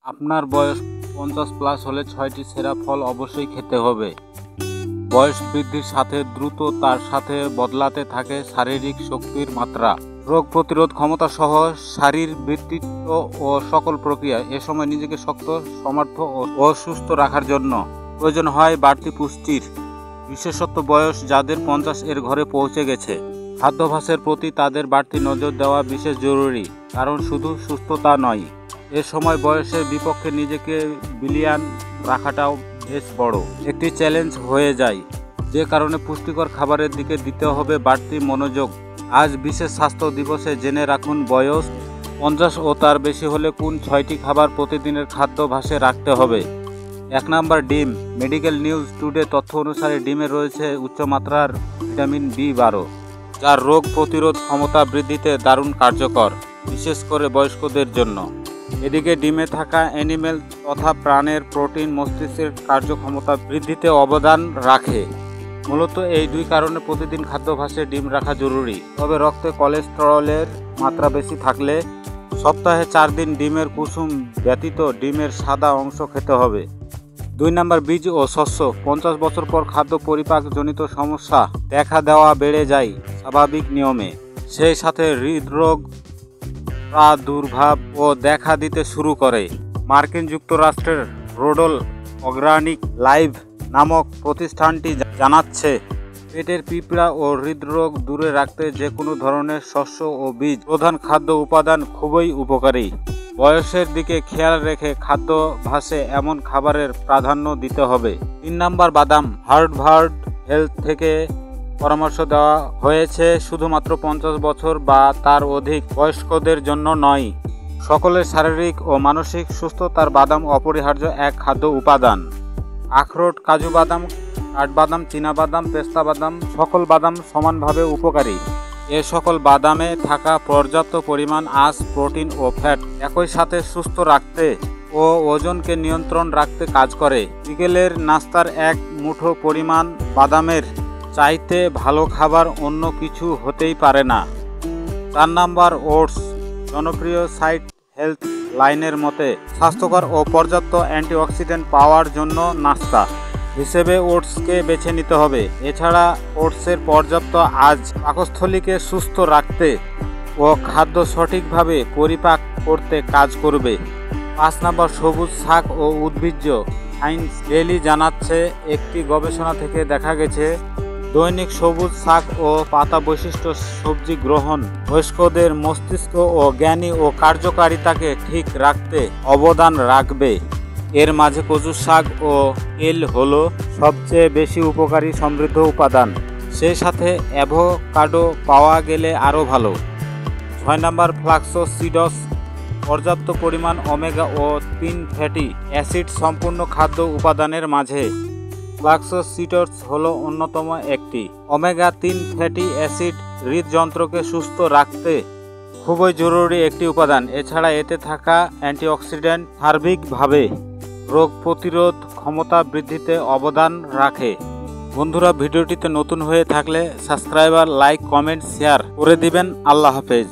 আপনার বয়স 50+ হলে 6টি সেরা ফল অবশ্যই খেতে হবে। বয়স বৃদ্ধির সাথে দ্রুত তার সাথে বদলাতে থাকে শারীরিক শক্তির মাত্রা, রোগ প্রতিরোধ ক্ষমতা সহ শারীরবৃত্তিত্ব ও সকল প্রক্রিয়া। এ সময় নিজেকে শক্ত, সমর্থ ও সুস্থ রাখার জন্য প্রয়োজন হয় বাড়তি পুষ্টির। বিশেষত বয়স যাদের 50 এর ঘরে পৌঁছে গেছে, খাদ্যাভ্যাসের প্রতি তাদের বাড়তি নজর দেওয়া বিশেষ জরুরি, কারণ শুধু সুস্থতা নয়, এ সময় বয়সের বিপক্ষে নিজেকে বিলিয়ান রাখাটাও বেশ বড় একটি চ্যালেঞ্জ হয়ে যায়, যে কারণে পুষ্টিকর খাবারের দিকে দিতে হবে বাড়তি মনোযোগ। আজ বিশেষ স্বাস্থ্য দিবসে জেনে রাখুন বয়স 50 ও তার বেশি হলে কোন 6টি খাবার প্রতিদিনের খাদ্যাভ্যাসে রাখতে হবে। 1 নম্বর, ডিম। মেডিকেল নিউজ টুডে তথ্য অনুসারে ডিমে রয়েছে উচ্চমাত্রার ভিটামিন B12, যার রোগ প্রতিরোধ ক্ষমতা বৃদ্ধিতে দারুণ কার্যকর, বিশেষ করে বয়স্কদের জন্য। এদিকে ডিমে থাকা অ্যানিমেল তথা প্রাণের প্রোটিন মস্তিষ্কের কার্যক্ষমতা বৃদ্ধিতে অবদান রাখে। মূলত এই দুই কারণে প্রতিদিন খাদ্যাভ্যাসে ডিম রাখা জরুরি। তবে রক্তে কোলেস্টেরলের মাত্রা বেশি থাকলে সপ্তাহে 4 দিন ডিমের কুসুম ব্যতীত ডিমের সাদা অংশ খেতে হবে। 2 নম্বর, বীজ ও শস্য। 50 বছর পর খাদ্য পরিপাকজনিত সমস্যা দেখা দেওয়া বেড়ে যায় স্বাভাবিক নিয়মে। সেই সাথে হৃদরোগ প্রাদুর্ভাব ও দেখা দিতে শুরু করে। মার্কিন যুক্তরাষ্ট্রের রোডল অর্গানিক লাইফ নামক প্রতিষ্ঠানটি জানাচ্ছে, পেটের পিঁপড়া ও হৃদরোগ দূরে রাখতে যে কোনো ধরনের শস্য ও বীজ প্রধান খাদ্য উপাদান খুবই উপকারী। বয়সের দিকে খেয়াল রেখে খাদ্যাভ্যাসে এমন খাবারের প্রাধান্য দিতে হবে। 3 নম্বর, বাদাম। হার্ভার্ড হেলথ থেকে পরামর্শ দেওয়া হয়েছে শুধুমাত্র 50 বছর বা তার অধিক বয়স্কদের জন্য নয়, সকলের শারীরিক ও মানসিক সুস্থতার বাদাম অপরিহার্য এক খাদ্য উপাদান। আখরোট, কাজু বাদাম, কাঠবাদাম, চীনাবাদাম, পেস্তা বাদাম, সকল বাদাম সমানভাবে উপকারী। এ সকল বাদামে থাকা পর্যাপ্ত পরিমাণ আঁশ, প্রোটিন ও ফ্যাট একই সাথে সুস্থ রাখতে ও ওজনকে নিয়ন্ত্রণ রাখতে কাজ করে। বিকেলের নাস্তার এক মুঠো পরিমাণ বাদামের চাইতে ভালো খাবার অন্য কিছু হতেই পারে না। 4 নম্বর, ওটস। জনপ্রিয় সাইট হেলথ লাইনের মতে স্বাস্থ্যকর ও পর্যাপ্ত অ্যান্টিঅক্সিডেন্ট পাওয়ার জন্য নাস্তা হিসেবে ওটসকে বেছে নিতে হবে। এছাড়া ওটসের পর্যাপ্ত আঁশ পাকস্থলীকে সুস্থ রাখতে ও খাদ্য সঠিকভাবে পরিপাক করতে কাজ করবে। 5 নম্বর, সবুজ শাক ও উদ্ভিজ্জ। সায়েন্স ডেইলি জানাচ্ছে, একটি গবেষণা থেকে দেখা গেছে দৈনিক সবুজ শাক ও পাতা বিশিষ্ট সবজি গ্রহণ বয়স্কদের মস্তিষ্ক ও জ্ঞানী ও কার্যকারিতাকে ঠিক রাখতে অবদান রাখবে। এর মাঝে কচু শাক ও তেল হলো সবচেয়ে বেশি উপকারী সমৃদ্ধ উপাদান। সেই সাথে অ্যাভোকাডো পাওয়া গেলে আরও ভালো। 6 নম্বর, ফ্লাক্স সিডস। পর্যাপ্ত পরিমাণ ওমেগা ও 3 ফ্যাটি অ্যাসিড সম্পূর্ণ খাদ্য উপাদানের মাঝে ফ্লাক্স সিডস হলো অন্যতম একটি। ওমেগা 3 ফ্যাটি অ্যাসিড হৃদযন্ত্রকে সুস্থ রাখতে খুবই জরুরি একটি উপাদান। এছাড়া এতে থাকা অ্যান্টিঅক্সিডেন্ট সার্বিকভাবে রোগ প্রতিরোধ ক্ষমতা বৃদ্ধিতে অবদান রাখে। বন্ধুরা, ভিডিওটিতে নতুন হয়ে থাকলে সাবস্ক্রাইব, লাইক, কমেন্ট, শেয়ার করে দিবেন। আল্লাহ হাফেজ।